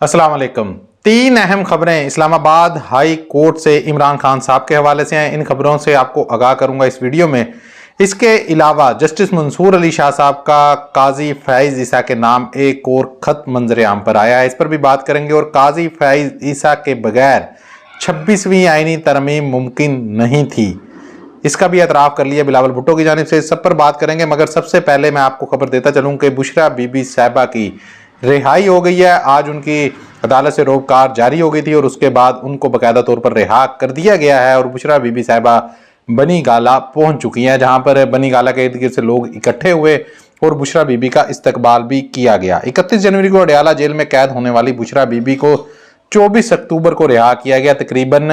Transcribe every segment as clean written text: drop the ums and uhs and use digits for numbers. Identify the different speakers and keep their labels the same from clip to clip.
Speaker 1: अस्सलाम वालेकुम। तीन अहम खबरें इस्लामाबाद हाई कोर्ट से इमरान खान साहब के हवाले से हैं। इन खबरों से आपको आगाह करूंगा इस वीडियो में। इसके अलावा जस्टिस मंसूर अली शाह साहब का काजी फैज़ ईसा के नाम एक और खत मंजर आम पर आया है, इस पर भी बात करेंगे। और काजी फैज़ ईसा के बगैर 26वीं आईनी तरमीम मुमकिन नहीं थी, इसका भी एतराफ़ कर लिया बिलावल भुट्टो की जानिब से। सब पर बात करेंगे, मगर सबसे पहले मैं आपको खबर देता चलूँ कि बुशरा बीबी साहिबा की रिहाई हो गई है। आज उनकी अदालत से रोबकार जारी हो गई थी और उसके बाद उनको बाकायदा तौर पर रिहा कर दिया गया है। और बुशरा बीबी साहिबा बनी गाला पहुंच चुकी हैं, जहां पर बनी गाला के इर्द गिर्द से लोग इकट्ठे हुए और बुशरा बीबी का इस्तकबाल भी किया गया। 31 जनवरी को अडयाला जेल में कैद होने वाली बुशरा बीबी को 24 अक्टूबर को रिहा किया गया। तकरीबन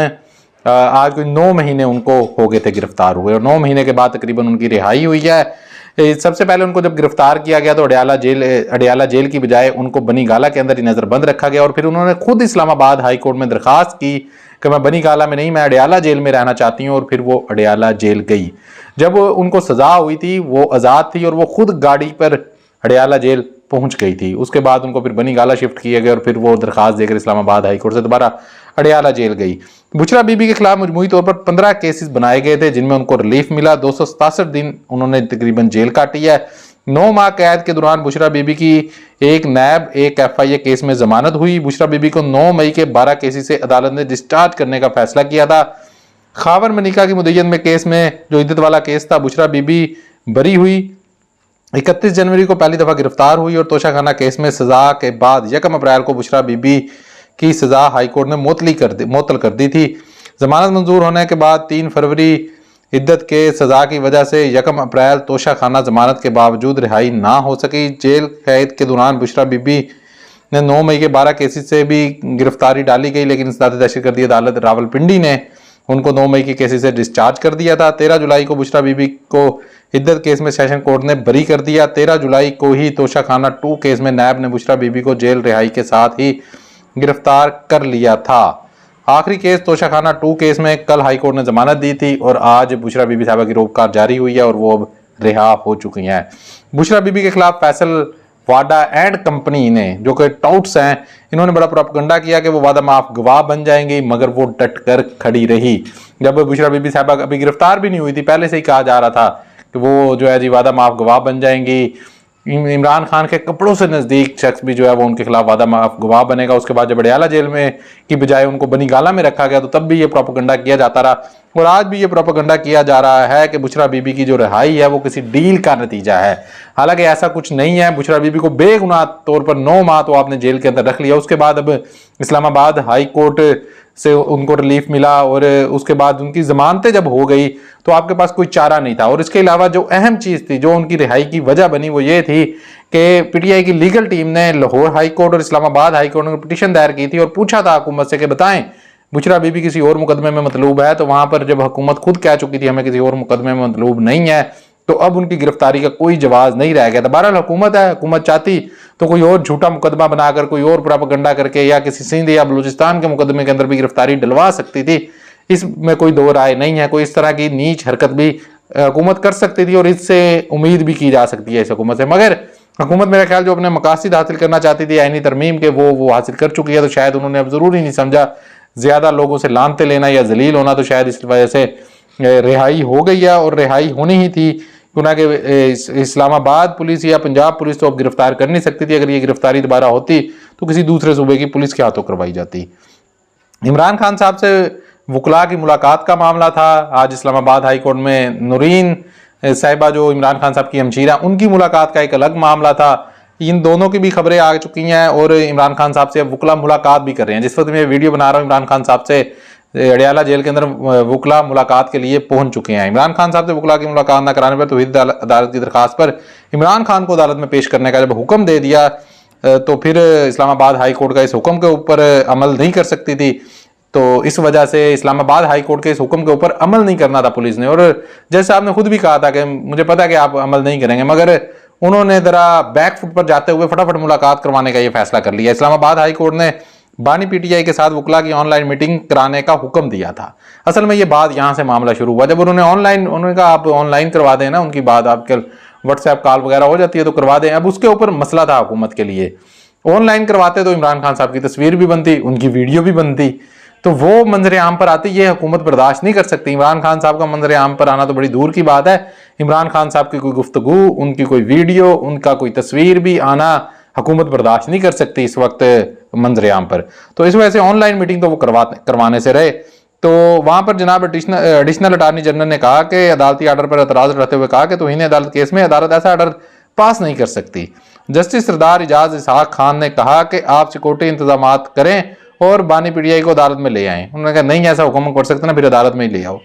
Speaker 1: आज कोई 9 महीने उनको हो गए थे गिरफ्तार हुए, और 9 महीने के बाद तकरीबन उनकी रिहाई हुई है। सबसे पहले उनको जब गिरफ्तार किया गया तो अडयाला जेल की बजाय उनको बनी गाला के अंदर ही नजरबंद रखा गया। और फिर उन्होंने खुद इस्लामाबाद हाई कोर्ट में दरखास्त की कि मैं बनी गाला में नहीं, मैं अडयाला जेल में रहना चाहती हूँ। और फिर वो अडयाला जेल गई। जब उनको सजा हुई थी वो आज़ाद थी और वो खुद गाड़ी पर अडयाला जेल पहुंच गई थी। उसके बाद उनको फिर बनी गाला शिफ्ट किया गया और फिर वो दरखास्त देकर इस्लामाबाद हाई कोर्ट से दोबारा अडयाला जेल गई। बुशरा बीबी के खिलाफ मजमूई तौर पर 15 केसेस बनाए गए थे, जिनमें उनको रिलीफ मिला। 267 दिन उन्होंने तकरीबन जेल काटी है। 9 माह कैद के दौरान बुशरा बीबी की एक नैब एक FIA केस में जमानत हुई। बुशरा बीबी को 9 मई के 12 केसेस से अदालत ने डिस्चार्ज करने का फैसला किया था। खावर मनिका की मुद्दत में केस में जो इद्दत वाला केस था, बुशरा बीबी बरी हुई। 31 जनवरी को पहली दफा गिरफ्तार हुई और तोशाखाना केस में सजा के बाद 1 अप्रैल को बुशरा बीबी की सजा हाईकोर्ट ने मुअत्तल कर दी थी। जमानत मंजूर होने के बाद 3 फरवरी इद्दत के सजा की वजह से 1 अप्रैल तोशाखाना जमानत के बावजूद रिहाई ना हो सकी। जेल कैद के दौरान बुशरा बीबी ने 9 मई के 12 केसेस से भी गिरफ्तारी डाली गई, लेकिन इंसदाद दहशतगर्दी अदालत रावलपिंडी ने उनको 9 मई के केसेस से डिस्चार्ज कर दिया था। 13 जुलाई को बुशरा बीबी को इद्दत केस में सेशन कोर्ट ने बरी कर दिया। 13 जुलाई को ही तोशाखाना 2 केस में नैब ने बुशरा बीबी को जेल रिहाई के साथ ही गिरफ्तार कर लिया था। आखिरी केस तोशाखाना 2 केस में कल हाई कोर्ट ने जमानत दी थी और आज बुशरा बीबी साहिबा की रोबकार जारी हुई है और वो अब रिहा हो चुकी हैं। बुशरा बीबी के खिलाफ फैसल वाडा एंड कंपनी ने, जो कि टाउट्स हैं, इन्होंने बड़ा प्रोपेगेंडा किया कि वो वादा माफ गवाह बन जाएंगी, मगर वो डट कर खड़ी रही। जब बुशरा बीबी साहिबा अभी गिरफ्तार भी नहीं हुई थी, पहले से ही कहा जा रहा था कि वो जो है जी वादा माफ गवाह बन जाएंगी। इमरान खान के कपड़ों से नजदीक शख्स भी जो है वो उनके खिलाफ वादा माफ गवाह बनेगा। उसके बाद जब अडयाला जेल में की बजाय उनको बनी गाला में रखा गया तो तब भी ये प्रोपेगेंडा किया जाता रहा और आज भी ये प्रोपेगेंडा किया जा रहा है कि बुशरा बीबी की जो रिहाई है वो किसी डील का नतीजा है। हालांकि ऐसा कुछ नहीं है। बुशरा बीबी को बेगुनाह तौर पर 9 माह तो आपने जेल के अंदर रख लिया। उसके बाद अब इस्लामाबाद हाई कोर्ट से उनको रिलीफ मिला और उसके बाद उनकी जमानतें जब हो गई तो आपके पास कोई चारा नहीं था। और इसके अलावा जो अहम चीज थी, जो उनकी रिहाई की वजह बनी, वो ये थी कि PTI की लीगल टीम ने लाहौर हाई कोर्ट और इस्लामाबाद हाई कोर्ट में पिटीशन दायर की थी और पूछा था हुकूमत से कि बताएं बुशरा बीबी किसी और मुकदमे में मतलूब है। तो वहां पर जब हुकूमत खुद कह चुकी थी हमें किसी और मुकदमे में मतलूब नहीं है, तो अब उनकी गिरफ्तारी का कोई जवाब नहीं रह गया था। बहरहाल हुकूमत है, हुकूमत चाहती तो कोई और झूठा मुकदमा बनाकर, कोई और प्रोपेगेंडा करके या किसी सिंध या बलूचिस्तान के मुकदमे के अंदर भी गिरफ्तारी डलवा सकती थी। इसमें कोई दो राय नहीं है। कोई इस तरह की नीच हरकत भी हुकूमत कर सकती थी और इससे उम्मीद भी की जा सकती है इस हुकूमत से। मगर हुकूमत मेरा ख्याल जो अपने मकासद हासिल करना चाहती थी आईनी तरमीम के, वो हासिल कर चुकी है। तो शायद उन्होंने अब जरूरी नहीं समझा ज्यादा लोगों से लानते लेना या जलील होना, तो शायद इस वजह से रिहाई हो गई है और रिहाई होनी ही थी। क्योंकि इस्लामाबाद पुलिस या पंजाब पुलिस तो अब गिरफ्तार कर नहीं सकती थी। अगर ये गिरफ्तारी दोबारा होती तो किसी दूसरे सूबे की पुलिस के हाथों करवाई जाती। इमरान खान साहब से वकला की मुलाकात का मामला था। आज इस्लामाबाद हाई कोर्ट में नूरीन साहिबा जो इमरान खान साहब की हमशीरा, उनकी मुलाकात का एक अलग मामला था। इन दोनों की भी खबरें आ चुकी हैं और इमरान खान साहब से वकला मुलाकात भी कर रहे हैं। जिस वक्त मैं वीडियो बना रहा हूँ, इमरान खान साहब से अडयाला जेल के अंदर वकला मुलाकात के लिए पहुंच चुके हैं। इमरान खान साहब से वकला की मुलाकात न कराने पर तौहीद अदालत की दरखास्त पर इमरान खान को अदालत में पेश करने का जब हुक्म दे दिया तो फिर इस्लामाबाद हाई कोर्ट का इस हुक्म के ऊपर अमल नहीं कर सकती थी। तो इस वजह से इस्लामाबाद हाई कोर्ट के इस हुक्म के ऊपर अमल नहीं करना था पुलिस ने। और जैसे आपने खुद भी कहा था कि मुझे पता है कि आप अमल नहीं करेंगे, मगर उन्होंने जरा बैक फुट पर जाते हुए फटाफट मुलाकात करवाने का ये फैसला कर लिया। इस्लामाबाद हाई कोर्ट ने बानी PTI के साथ वकला की ऑनलाइन मीटिंग कराने का हुक्म दिया था। असल में ये बात यहाँ से मामला शुरू हुआ जब उन्होंने कहा आप ऑनलाइन करवा दें ना, उनकी बात आपके व्हाट्सएप कॉल वगैरह हो जाती है तो करवा दें। अब उसके ऊपर मसला था हुकूमत के लिए ऑनलाइन करवाते तो इमरान खान साहब की तस्वीर भी बनती, उनकी वीडियो भी बनती, तो वो मंजर आम पर आती, ये हुकूमत बर्दाश्त नहीं कर सकती। इमरान खान साहब का मंजर आम पर आना तो बड़ी दूर की बात है, इमरान खान साहब की कोई गुफ्तगू, उनकी कोई वीडियो, उनका कोई तस्वीर भी आना हुकूमत बर्दाश्त नहीं कर सकती इस वक्त मंजर आम पर। तो इस वजह से ऑनलाइन मीटिंग तो वो करवाने से रहे। तो वहां पर जनाब एडिशनल अटार्नी जनरल ने कहा कि अदालती आर्डर पर एतराज करते हुए कहा कि तौहीन अदालत केस में अदालत ऐसा आर्डर पास नहीं कर सकती। जस्टिस सरदार इजाज इसहाक खान ने कहा कि आप सिक्योरिटी इंतजाम करें और बानी पीटीआई को अदालत में ले आएं। उन्होंने कहा नहीं, ऐसा हुक्म कर सकते ना, फिर अदालत में ही ले आओ।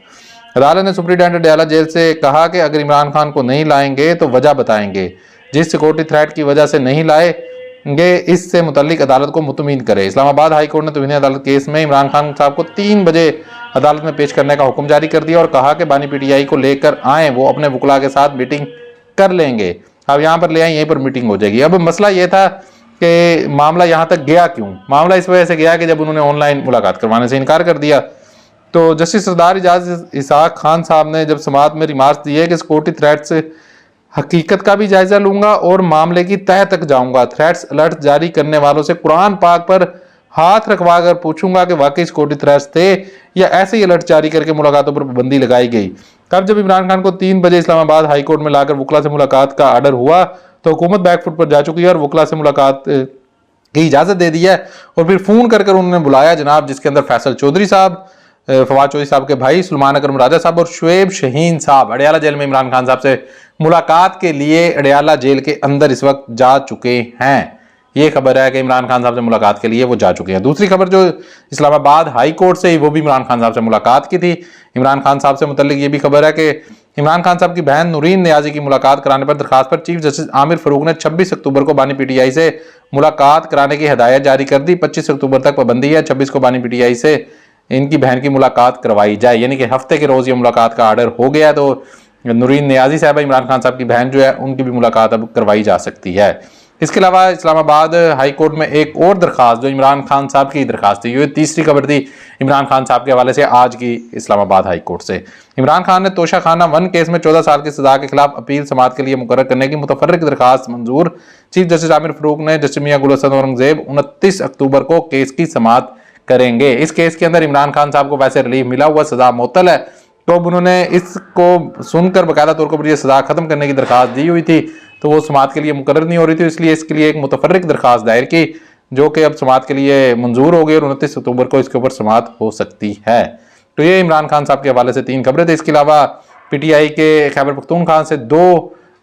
Speaker 1: अदालत ने सुप्रीटेंडेंट अडयाला जेल से कहा कि अगर इमरान खान को नहीं लाएंगे तो वजह बताएंगे, जिस सिक्योरिटी थ्रेट की वजह से नहीं लाएंगे इससे मुतल्लिक अदालत को मुतमीन करे। इस्लामाबाद हाई कोर्ट ने तौहीन अदालत केस में इमरान खान साहब को 3 बजे अदालत में पेश करने का हुक्म जारी कर दिया और कहा कि बानी पीटीआई को लेकर आए, वो अपने वकला के साथ मीटिंग कर लेंगे। अब यहाँ पर ले आए, यहीं पर मीटिंग हो जाएगी। अब मसला ये था कि मामला यहाँ तक गया क्यों? मामला इस वजह से गया कि जब उन्होंने ऑनलाइन मुलाकात करवाने से इनकार कर दिया, तो जस्टिस सरदार इजाज इसहाक खान साहब ने जब समाअत में रिमार्क्स दिए कि सिक्योरिटी थ्रेट्स हकीकत का भी जायजा लूंगा और मामले की तह तक जाऊंगा, थ्रेट्स अलर्ट जारी करने वालों से कुरान पाक पर हाथ रखवा कर पूछूंगा कि वाकई सिक्योरिटी थ्रेट्स थे या ऐसे ही अलर्ट जारी करके मुलाकातों पर पाबंदी लगाई गई। कब जब इमरान खान को 3 बजे इस्लामाबाद हाई कोर्ट में लाकर वकला से मुलाकात का आर्डर हुआ तो हुकूमत बैकफुट पर जा चुकी है और वकला से मुलाकात की इजाजत दे दी है। और फिर फोन कर उन्होंने बुलाया जनाब, जिसके अंदर फैसल चौधरी साहब, फवाद चौधरी साहब के भाई सुलेमान अकरम राजा साहब और शुएब शहीन साहब अडयाला जेल में इमरान खान साहब से मुलाकात के लिए अडयाला जेल के अंदर इस वक्त जा चुके हैं। ये खबर है कि इमरान खान साहब से मुलाकात के लिए वो जा चुके हैं। दूसरी खबर जो इस्लामाबाद हाई कोर्ट से, वो भी इमरान खान साहब से मुलाकात की थी। इमरान खान साहब से मुतल्लिक ये भी खबर है कि इमरान खान साहब की बहन नूरीन नियाजी की मुलाकात कराने पर दरखास्त पर चीफ जस्टिस आमिर फरूक ने 26 अक्टूबर को बानी पीटीआई से मुलाकात कराने की हिदायत जारी कर दी। 25 अक्टूबर तक पाबंदी है, 26 को बानी पीटीआई से इनकी बहन की मुलाकात करवाई जाए, यानी कि हफ्ते के रोज ये मुलाकात का आर्डर हो गया। तो नूरीन नियाजी साहब इमरान खान साहब की बहन जो है उनकी भी मुलाकात अब करवाई जा सकती है। इसके अलावा इस्लामाबाद हाई कोर्ट में एक और दरखास्त जो इमरान खान साहब की दरखास्त थी, ये तीसरी खबर थी इमरान खान साहब के हवाले से आज की इस्लामाबाद हाई कोर्ट से। इमरान खान ने तोशा खाना 1 केस में 14 साल की सजा के खिलाफ अपील समाअत के लिए मुकर्रर करने की मुतफर्रिक दरखास्त मंजूर। चीफ जस्टिस आमिर फरूक ने जस्टिस मियां गुल हसन औरंगजेब 29 अक्टूबर को केस की समाअत करेंगे। इस केस के अंदर इमरान खान साहब को वैसे रिलीफ मिला हुआ, सजा मुअत्तल है, तो अब उन्होंने इसको सुनकर बाकायदा तौर पर यह सजा खत्म करने की दरखास्त दी हुई थी, तो वो समाअत के लिए मुकर्रर नहीं हो रही थी, इसलिए इसके लिए एक मुतफर्रिक दरखास्त दायर की जो कि अब समाअत के लिए मंजूर हो गई और 29 अक्टूबर को इसके ऊपर समाअत हो सकती है। तो ये इमरान खान साहब के हवाले से 3 खबरें थे। इसके अलावा पीटीआई के खैबर पख्तूनख्वा से 2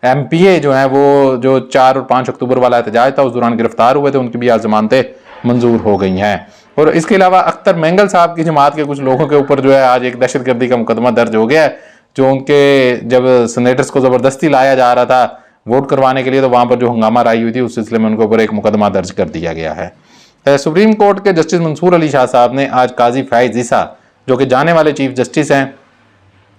Speaker 1: MPA जो हैं वो जो 4 और 5 अक्टूबर वाला एहतजाज था उस दौरान गिरफ्तार हुए थे, उनकी भी आज जमानतें मंजूर हो गई हैं। और इसके अलावा अख्तर मेंगल साहब की जमात के कुछ लोगों के ऊपर जो है आज एक दहशतगर्दी का मुकदमा दर्ज हो गया है, जो उनके जब सेनेटर्स को जबरदस्ती लाया जा रहा था वोट करवाने के लिए, तो वहां पर जो हंगामा आई हुई थी उस सिलसिले में उनके ऊपर एक मुकदमा दर्ज कर दिया गया है। सुप्रीम कोर्ट के जस्टिस मंसूर अली शाह साहब ने आज काजी फैज ईसा, जो कि जाने वाले चीफ जस्टिस हैं,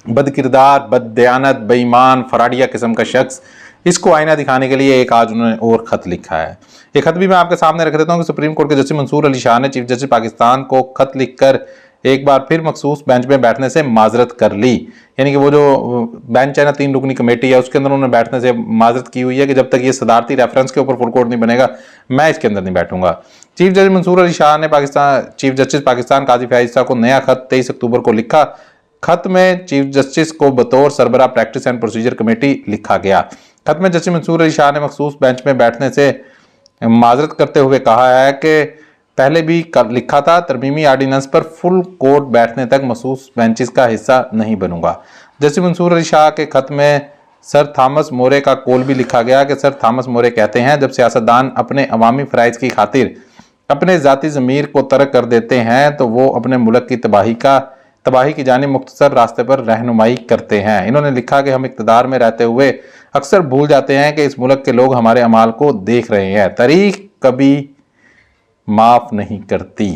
Speaker 1: बदकिरदार, बददयानत, बेईमान, फराडिया किस्म का शख्स, इसको आईना दिखाने के लिए एक आज उन्होंने और खत लिखा है। ये खत भी मैं आपके सामने रख देता हूँ कि सुप्रीम कोर्ट के जस्टिस मंसूर अली शाह ने चीफ जस्टिस पाकिस्तान को खत लिखकर एक बार फिर मखसूस बेंच में बैठने से माजरत कर ली। यानी कि वो जो बेंच है ना, 3 रुकनी कमेटी है, उसके अंदर उन्होंने बैठने से माजरत की हुई है कि जब तक ये सदारती रेफरेंस के ऊपर फुल कोर्ट नहीं बनेगा मैं इसके अंदर नहीं बैठूंगा। चीफ जस्टिस मंसूर अली शाह ने चीफ जस्टिस पाकिस्तान काजी फैज ईसा को नया खत 23 अक्टूबर को लिखा। खत में चीफ जस्टिस को बतौर सरबरा प्रैक्टिस एंड प्रोसीजर कमेटी लिखा गया। खत में जस्टिस मंसूर अली शाह ने मखसूस बेंच में बैठने से माजरत करते हुए कहा है कि पहले भी लिखा था, तरमीमी आर्डिनेंस पर फुल कोर्ट बैठने तक मखसूस बेंचेस का हिस्सा नहीं बनूंगा। जस्टिस मंसूर अली शाह के खत में सर थॉमस मोरे का कौल भी लिखा गया कि सर थॉमस मोरे कहते हैं जब सियासतदान अपने अवामी फ़राइज़ की खातिर अपने ज़ाती ज़मीर को तर्क कर देते हैं तो वो अपने मुल्क की तबाही की जानिब मुख्तसर रास्ते पर रहनुमाई करते हैं। इन्होंने लिखा कि हम इक़्तिदार में रहते हुए अक्सर भूल जाते हैं कि इस मुल्क के लोग हमारे अमाल को देख रहे हैं। तारीख कभी माफ़ नहीं करती,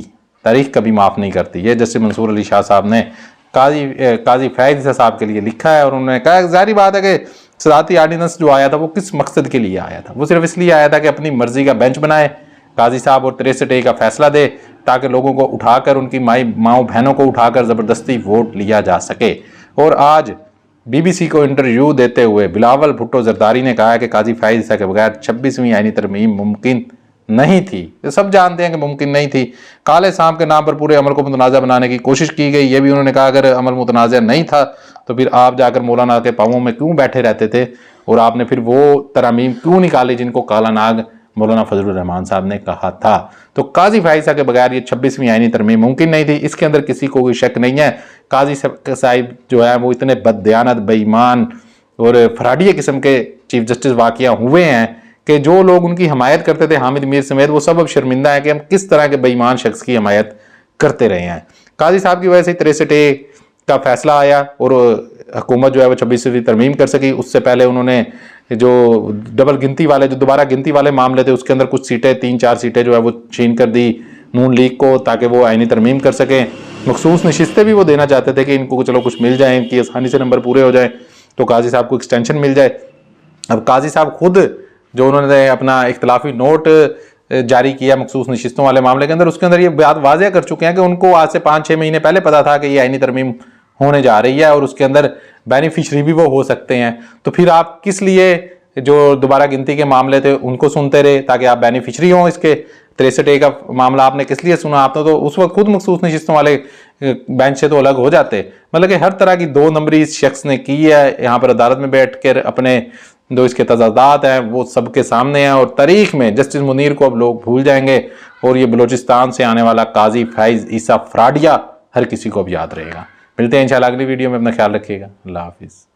Speaker 1: तारीख कभी माफ़ नहीं करती। ये जस्टिस मंसूर अली शाह साहब ने काजी फैज ईसा साहब के लिए लिखा है और उन्होंने कहा जाहिर बात है कि सदारती आर्डिनेंस जो आया था वो किस मकसद के लिए आया था। वो सिर्फ इसलिए आया था कि अपनी मर्जी का बेंच बनाए काजी साहब और 63A का फैसला दे ताकि लोगों को उठाकर, उनकी माओ बहनों को उठाकर ज़बरदस्ती वोट लिया जा सके। और आज BBC को इंटरव्यू देते हुए बिलावल भुट्टो जरदारी ने कहा है कि काजी फैज ईसा के बगैर 26वीं आईनी तरमीम मुमकिन नहीं थी, ये सब जानते हैं कि मुमकिन नहीं थी। काले सांप के नाम पर पूरे अमल को मुतनाज़ा बनाने की कोशिश की गई। ये भी उन्होंने कहा अगर अमल मुतनाज़ा नहीं था तो फिर आप जाकर मौलाना के पाँवों में क्यों बैठे रहते थे, और आपने फिर वो तरमीम क्यों निकाली जिनको काला नाग मौलाना फजलुर रहमान साहब ने कहा था। तो काजी फाइसा के बगैर ये 26वीं आईनी तरमीम मुमकिन नहीं थी, इसके अंदर किसी को कोई शक नहीं है। काजी साहिब जो है वो इतने बददयानत, बेईमान और फराडिया किस्म के चीफ जस्टिस वाकया हुए हैं कि जो लोग उनकी हमायत करते थे, हामिद मीर समेत, वो सब अब शर्मिंदा है कि हम किस तरह के बेईमान शख्स की हमायत करते रहे हैं। काजी साहब की वजह से 63A का फैसला आया और हुकूमत जो है वो 26वीं तरमीम कर सकी। उससे पहले उन्होंने जो डबल गिनती वाले, जो दोबारा गिनती वाले मामले थे, उसके अंदर कुछ सीटें, 3-4 सीटें जो है वो छीन कर दी नून लीग को, ताकि वो आईनी तरमीम कर सकें। मखसूस नशिस्तें भी वो देना चाहते थे कि इनको चलो कुछ मिल जाए, इनकी आसानी से नंबर पूरे हो जाए, तो काजी साहब को एक्सटेंशन मिल जाए। अब काजी साहब खुद जो उन्होंने अपना इख्तलाफी नोट जारी किया मखसूस नशिस्तों वाले मामले के अंदर, उसके अंदर ये बात वाज़ेह कर चुके हैं कि उनको आज से 5-6 महीने पहले पता था कि ये आईनी तरमीम होने जा रही है और उसके अंदर बेनिफिशरी भी वो हो सकते हैं। तो फिर आप किस लिए जो दोबारा गिनती के मामले थे उनको सुनते रहे ताकि आप बेनिफिशरी हों इसके? 63A का मामला आपने किस लिए सुना? आपने तो उस वक्त खुद मखसूस नशिस्तों वाले बेंच से तो अलग हो जाते। मतलब कि हर तरह की 2 नंबरी इस शख्स ने की है। यहाँ पर अदालत में बैठ कर अपने जो इसके तजादात हैं वो सबके सामने हैं, और तारीख में जस्टिस मुनीर को अब लोग भूल जाएंगे और ये बलोचिस्तान से आने वाला काजी फैज़ ईसा फ्राडिया हर किसी को अब याद रहेगा। मिलते हैं इंशाल्लाह अगली वीडियो में, अपना ख्याल रखिएगा। अल्लाह हाफिज़।